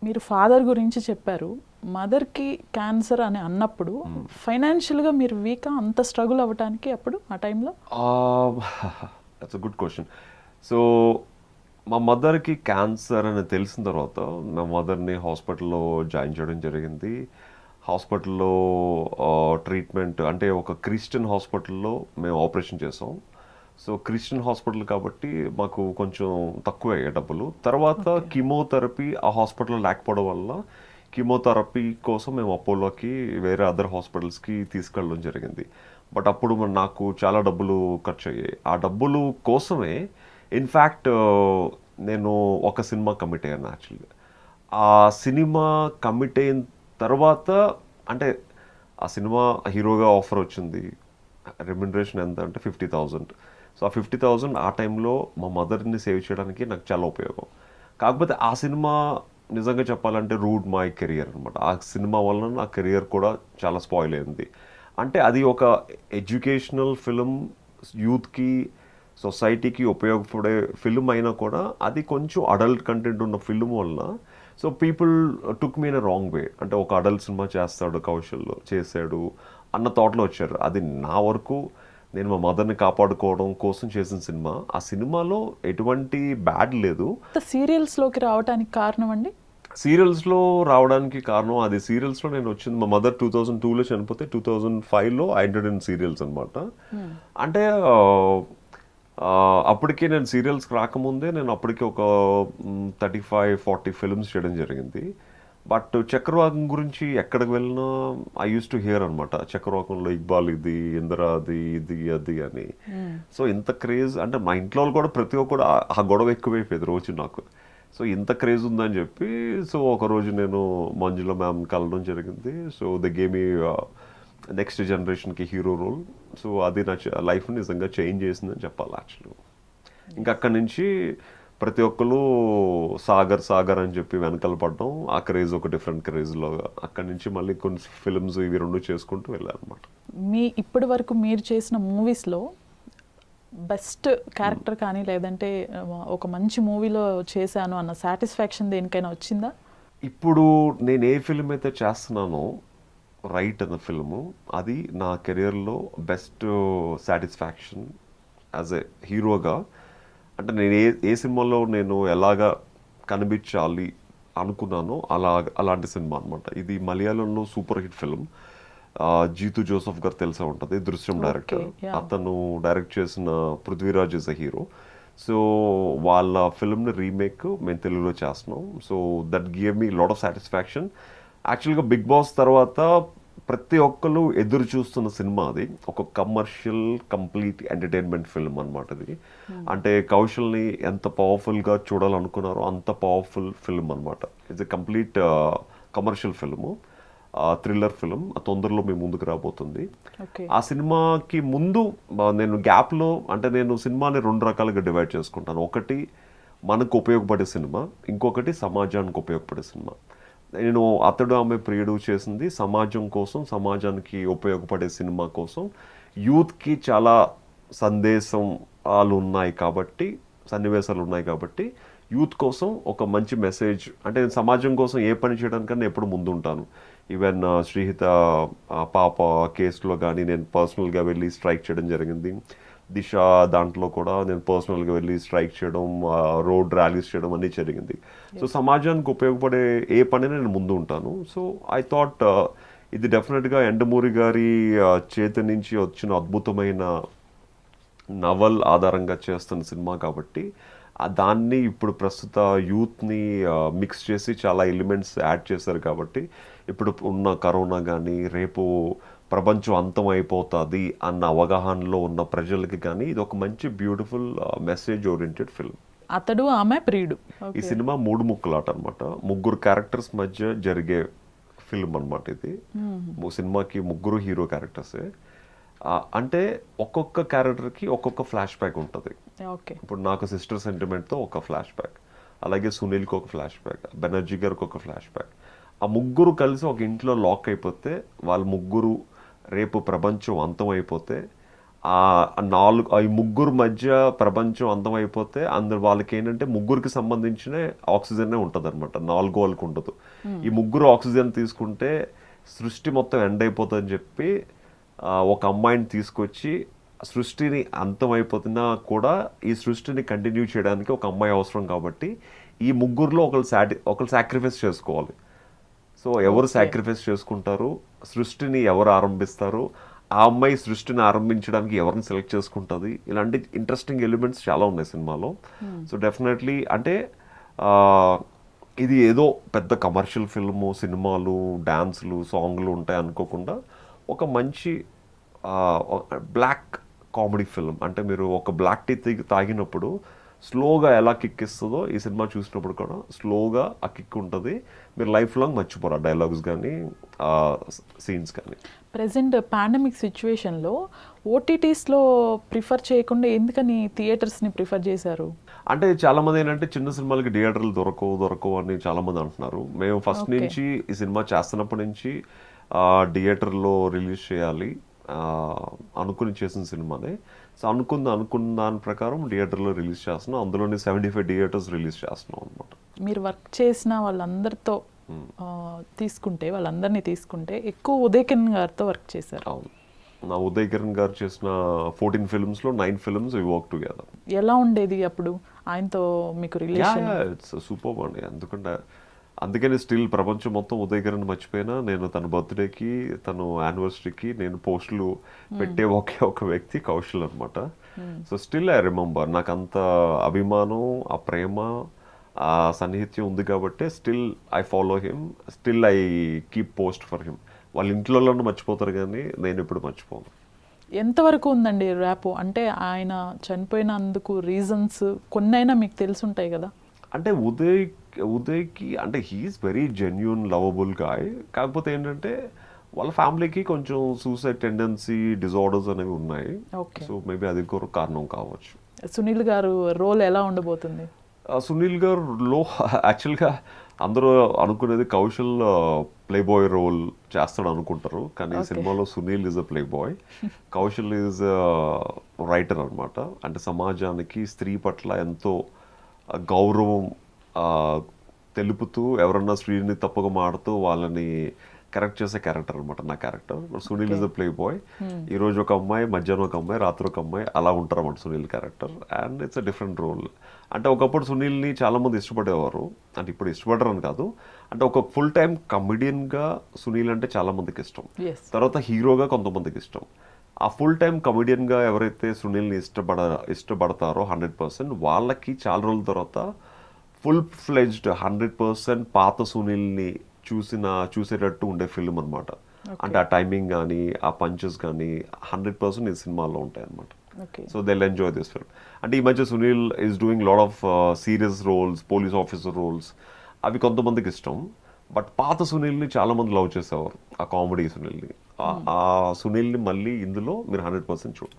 మీరు ఫాదర్ గురించి చెప్పారు. మదర్కి క్యాన్సర్ అని అన్నప్పుడు ఫైనాన్షియల్గా మీరు వీకా అంత స్ట్రగుల్ అవ్వటానికి అప్పుడు ఆ టైంలో? That's a good question. So మా మదర్కి క్యాన్సర్ అని తెలిసిన తర్వాత మా మదర్ని హాస్పిటల్లో జాయిన్ చేయడం జరిగింది. హాస్పిటల్లో ట్రీట్మెంట్ అంటే ఒక క్రిస్టియన్ హాస్పిటల్లో మేము ఆపరేషన్ చేసాం. సో క్రిస్టియన్ హాస్పిటల్ కాబట్టి మాకు కొంచెం తక్కువే డబ్బులు. తర్వాత కీమోథెరపీ ఆ హాస్పిటల్లో లేకపోవడం వల్ల కీమోథెరపీ కోసం మేము అపోలోకి వేరే అదర్ హాస్పిటల్స్కి తీసుకెళ్ళడం జరిగింది. బట్ అప్పుడు నాకు చాలా డబ్బులు ఖర్చు అయ్యాయి. ఆ డబ్బులు కోసమే ఇన్ఫ్యాక్ట్ నేను ఒక సినిమా కమిట్ అయ్యాను యాక్చువల్గా. ఆ సినిమా కమిట్ అయిన తర్వాత అంటే ఆ సినిమా హీరోగా ఆఫర్ వచ్చింది. రెమ్యునరేషన్ ఎంత అంటే 50,000. సో ఆ 50,000 ఆ టైంలో మా మదర్ని సేవ్ చేయడానికి నాకు చాలా ఉపయోగం. కాకపోతే ఆ సినిమా నిజంగా చెప్పాలంటే రూడ్ మై కెరియర్ అనమాట. ఆ సినిమా వలన నా కెరియర్ కూడా చాలా స్పాయిల్ అయింది. అంటే అది ఒక ఎడ్యుకేషనల్ ఫిలిం, యూత్కి సొసైటీకి ఉపయోగపడే ఫిల్మ్ అయినా కూడా అది కొంచెం అడల్ట్ కంటెంట్ ఉన్న ఫిల్మ్ వల్ల so people took me in a wrong way. అంటే ఒక అడల్ట్ సినిమా చేస్తాడు, కౌశల్ చేశాడు అన్న థాట్లో వచ్చారు. అది నా వరకు నేను మా మదర్ని కాపాడుకోవడం కోసం చేసిన సినిమా. ఆ సినిమాలో ఎటువంటి బ్యాడ్ లేదు. సీరియల్స్లోకి రావడానికి కారణం అండి? సీరియల్స్లో రావడానికి కారణం అది సీరియల్స్లో నేను వచ్చింది మా మదర్ 2002లో చనిపోతే 2005లో ఐ ఎంటర్డ్ ఇన్ సీరియల్స్ అనమాట. అంటే అప్పటికే నేను సీరియల్స్కి రాకముందే నేను అప్పటికే ఒక 35-40 ఫిల్మ్స్ చేయడం జరిగింది. బట్ చక్రవాకం గురించి ఎక్కడికి వెళ్ళినా ఐ యూస్ టు హియర్ అనమాట. చక్రవాకంలో ఇక్బాల్ ఇది, ఇందిరా అది, ఇది అది అని. సో ఇంత క్రేజ్ అంటే మా ఇంట్లో వాళ్ళు కూడా ప్రతి ఒక్కరు ఆ గొడవ ఎక్కువైపోయేది రోజు నాకు. సో ఇంత క్రేజ్ ఉందని చెప్పి సో ఒకరోజు నేను మంజుల మ్యామ్ కలవడం జరిగింది. సో ద గేమ్ నెక్స్ట్ జనరేషన్కి హీరో రోల్. సో అది నా లైఫ్ని నిజంగా చేంజ్ చేసిందని చెప్పాలి యాక్చువల్లీ. ఇంకా అక్కడి నుంచి ప్రతి ఒక్కరు సాగర్ సాగర్ అని చెప్పి వెనకాల పడడం, ఆ క్రేజ్ ఒక డిఫరెంట్ క్రేజ్లో అక్కడి నుంచి మళ్ళీ కొన్ని ఫిల్మ్స్ ఇవి రెండు చేసుకుంటూ వెళ్ళాను అనమాట. మీ ఇప్పటి వరకు మీరు చేసిన మూవీస్లో బెస్ట్ క్యారెక్టర్ కానీ లేదంటే ఒక మంచి మూవీలో చేశాను అన్న సాటిస్ఫాక్షన్ దేనికైనా వచ్చిందా? ఇప్పుడు నేను ఏ ఫిల్మ్ అయితే చేస్తున్నానో రైట్ అన్న ఫిల్ము, అది నా కెరియర్లో బెస్ట్ సాటిస్ఫాక్షన్ యాజ్ ఎ హీరోగా. అంటే నేను ఏ సినిమాలో నేను ఎలాగా కనిపించాలి అనుకున్నానో అలాంటి సినిమా అనమాట. ఇది మలయాళంలో super hit film. Jitu Joseph గారు తెలిసే ఉంటుంది, దృశ్యం డైరెక్టర్. అతను డైరెక్ట్ చేసిన Prithviraj is a hero. So వాళ్ళ ఫిల్మ్ని రీమేక్ మేము తెలుగులో చేస్తున్నాం. So that give me lot of satisfaction. యాక్చువల్గా బిగ్ బాస్ తర్వాత ప్రతి ఒక్కరు ఎదురు చూస్తున్న సినిమా అది. ఒక కమర్షియల్ కంప్లీట్ ఎంటర్టైన్మెంట్ ఫిల్మ్ అనమాట ఇది. అంటే కౌశల్ని ఎంత పవర్ఫుల్గా చూడాలనుకున్నారో అంత పవర్ఫుల్ ఫిల్మ్ అనమాట. It's a complete commercial film, thriller film. తొందరలో మీ ముందుకు రాబోతుంది. ఆ సినిమాకి ముందు నేను గ్యాప్లో అంటే నేను సినిమాని 2 రకాలుగా డివైడ్ చేసుకుంటాను. ఒకటి మనకు ఉపయోగపడే సినిమా, ఇంకొకటి సమాజానికి ఉపయోగపడే సినిమా. నేను అతడు ఆమె ప్రియుడు చేసింది సమాజం కోసం, సమాజానికి ఉపయోగపడే సినిమా కోసం. యూత్కి చాలా సందేశాలు ఉన్నాయి కాబట్టి, సన్నివేశాలు ఉన్నాయి కాబట్టి యూత్ కోసం ఒక మంచి మెసేజ్. అంటే నేను సమాజం కోసం ఏ పని చేయడానికన్నా ఎప్పుడు ముందు ఉంటాను. ఈవెన్ శ్రీహిత పాప కేసులో కానీ నేను పర్సనల్గా వెళ్ళి స్ట్రైక్ చేయడం జరిగింది. దిశ దాంట్లో కూడా నేను పర్సనల్గా వెళ్ళి స్ట్రైక్ చేయడం, రోడ్ ర్యాలీస్ చేయడం అన్నీ జరిగింది. సో సమాజానికి ఉపయోగపడే ఏ పని నేను ముందు ఉంటాను. సో ఐ థాట్ ఇది డెఫినెట్గా ఎండమూరి గారి చేతి నుంచి వచ్చిన అద్భుతమైన నవల్ ఆధారంగా చేస్తున్న సినిమా కాబట్టి దాన్ని ఇప్పుడు ప్రస్తుత యూత్ని మిక్స్ చేసి చాలా ఎలిమెంట్స్ యాడ్ చేశారు కాబట్టి ఇప్పుడు ఉన్న కరోనా కానీ రేపు ప్రపంచం అంతం అయిపోతుంది అన్న అవగాహనలో ఉన్న ప్రజలకి కానీ ఇది ఒక మంచి బ్యూటిఫుల్ మెసేజ్ ఓరియంటెడ్ ఫిల్మ్. అతడు ఆమె ప్రియుడు ఈ సినిమా 3 ముక్కలాట అనమాట. 3 క్యారెక్టర్స్ మధ్య జరిగే ఫిల్మ్ అనమాట ఇది. సినిమాకి 3 హీరో క్యారెక్టర్సే. అంటే ఒక్కొక్క క్యారెక్టర్కి ఒక్కొక్క ఫ్లాష్ బ్యాక్ ఉంటుంది. ఇప్పుడు నాకు సిస్టర్ సెంటిమెంట్తో ఒక ఫ్లాష్ బ్యాక్, అలాగే సునీల్కి ఒక ఫ్లాష్ బ్యాక్, బెనర్జీ గారికి ఒక ఫ్లాష్ బ్యాక్. ఆ 3 కలిసి ఒక ఇంట్లో లాక్ అయిపోతే వాళ్ళ 3 రేపు ప్రపంచం అంతం అయిపోతే ఈ ముగ్గురు మధ్య ప్రపంచం అంతమైపోతే అందరు వాళ్ళకి ఏంటంటే ముగ్గురికి సంబంధించిన ఆక్సిజనే ఉంటుంది అనమాట, నాలుగో వాళ్ళకి ఉండదు. ఈ ముగ్గురు ఆక్సిజన్ తీసుకుంటే సృష్టి మొత్తం ఎండ్ అయిపోతుందని చెప్పి ఒక అమ్మాయిని తీసుకొచ్చి సృష్టిని అంతమైపోతున్నా కూడా ఈ సృష్టిని కంటిన్యూ చేయడానికి ఒక అమ్మాయి అవసరం కాబట్టి ఈ ముగ్గురులో ఒకరు సాక్రిఫైస్ చేసుకోవాలి. సో ఎవరు సాక్రిఫైస్ చేసుకుంటారు, సృష్టిని ఎవరు ఆరంభిస్తారు, ఆ అమ్మాయి సృష్టిని ఆరంభించడానికి ఎవరిని సెలెక్ట్ చేసుకుంటుంది, ఇలాంటి ఇంట్రెస్టింగ్ ఎలిమెంట్స్ చాలా ఉన్నాయి సినిమాలో. సో డెఫినెట్లీ అంటే ఇది ఏదో పెద్ద కమర్షియల్ ఫిల్ము, సినిమాలు, డాన్సులు, సాంగ్లు ఉంటాయి అనుకోకుండా ఒక మంచి బ్లాక్ కామెడీ ఫిల్మ్. అంటే మీరు ఒక బ్లాక్ టీ తాగినప్పుడు స్లోగా ఎలా కిక్ ఇస్తుందో ఈ సినిమా చూసినప్పుడు కూడా స్లోగా ఆ కిక్ ఉంటుంది. మీరు లైఫ్ లాంగ్ మర్చిపోరు ఆ డైలాగ్స్ కానీ సీన్స్ కానీ. ప్రెసెంట్ పాండమిక్ సిచ్యువేషన్లో ఓటీటీస్లో ప్రిఫర్ చేయకుండా ఎందుకని థియేటర్స్ని ప్రిఫర్ చేశారు? అంటే చాలామంది ఏంటంటే చిన్న సినిమాలకి థియేటర్లు దొరకవు అని చాలామంది అంటున్నారు. మేము ఫస్ట్ నుంచి ఈ సినిమా చేస్తున్నప్పటి నుంచి థియేటర్లో రిలీజ్ చేయాలి అనుకుని చేసిన సినిమానే. సో అనుకున్న దాని ప్రకారం థియేటర్లో రిలీజ్ చేస్తున్నాం. అందులోనే 75 థియేటర్స్ రిలీజ్ చేస్తున్నాం అనమాట. మీరు వర్క్ చేసిన వాళ్ళందరితో వాళ్ళందరినీ తీసుకుంటే ఎక్కువ ఉదయ్ కిరణ్ గారితో వర్క్ చేశారు. అవును, నా ఉదయ్ కిరణ్ గారు చేసిన 14 ఫిల్మ్స్లో 9 ఫిల్మ్స్ వి వర్క్ టుగెదర్. ఎలా ఉండేది అప్పుడు ఆయనతో మీకు రిలేషన్? ఇట్స్ సూపర్ అండి. అందుకని స్టిల్ ప్రపంచం మొత్తం ఉదయ్ కిరణ్ మర్చిపోయినా నేను తన బర్త్డేకి, తను యానివర్సరీకి నేను పోస్టులు పెట్టే ఒక వ్యక్తి కౌశల్ అనమాట. So still I remember. నాకు అంత అభిమానం, ఆ ప్రేమ, ఆ సన్నిహిత్యం ఉంది కాబట్టి still I follow him, still I keep post for him. వాళ్ళ ఇంట్లో మర్చిపోతారు కానీ నేను ఎప్పుడు మర్చిపోను. ఎంతవరకు ఉందండి ర్యాప్? అంటే ఆయన చనిపోయినందుకు రీజన్స్ కొన్నైనా మీకు తెలుసుంటాయి కదా. అంటే ఉదయ్కి అంటే he's very genuine lovable guy. కాకపోతే ఏంటంటే వాళ్ళ ఫ్యామిలీకి కొంచెం సూసైడ్ టెండెన్సీ, డిజార్డర్స్ అనేవి ఉన్నాయి. సో మేబీ అది కూడా కారణం కావచ్చు. సునీల్ గారు రోల్ ఎలా ఉండబోతుంది? సునీల్ గారులో యాక్చువల్గా అందరూ అనుకునేది కౌశల్ ప్లే బాయ్ రోల్ చేస్తాడు అనుకుంటారు, కానీ ఈ సినిమాలో Sunil is a play boy, Kaushal is writer అనమాట. అంటే సమాజానికి స్త్రీ పట్ల ఎంతో గౌరవం తెలుపుతూ, ఎవరన్నా స్త్రీని తప్పుగా మాడుతూ వాళ్ళని కరెక్ట్ చేసే క్యారెక్టర్ అనమాట నా character. Sunil is the play boy. ఈరోజు ఒక అమ్మాయి, మధ్యాహ్నం ఒక అమ్మాయి, రాత్రి ఒక అమ్మాయి, అలా ఉంటారు అన్నమాట Sunil character. And it's a different role. అంటే ఒకప్పుడు సునీల్ని చాలామంది ఇష్టపడేవారు, అంటే ఇప్పుడు ఇష్టపడరు అని కాదు, అంటే ఒక ఫుల్ టైం కమెడియన్గా సునీల్ అంటే చాలామందికి ఇష్టం, తర్వాత హీరోగా కొంతమందికి ఇష్టం. ఆ ఫుల్ టైం కమెడియన్గా ఎవరైతే సునీల్ని ఇష్టపడతారో 100%, వాళ్ళకి చాలా రోజుల తర్వాత ఫుల్ ఫ్లెడ్జ్డ్ 100% పాత సునీల్ని చూసేటట్టు ఉండే ఫిల్మ్ అనమాట. అంటే ఆ టైమింగ్ కానీ, ఆ పంచెస్ కానీ 100% ఈ సినిమాలో ఉంటాయి అనమాట. So they will enjoy this film. అంటే ఈ మధ్య Sunil is doing lot of serious roles, police officer roles, అవి కొంతమందికి ఇష్టం. బట్ పాత సునీల్ని చాలామంది లవ్ చేసేవారు, ఆ కామెడీ సునీల్ని. ఆ సునీల్ని మళ్ళీ ఇందులో మీరు 100% చూడండి.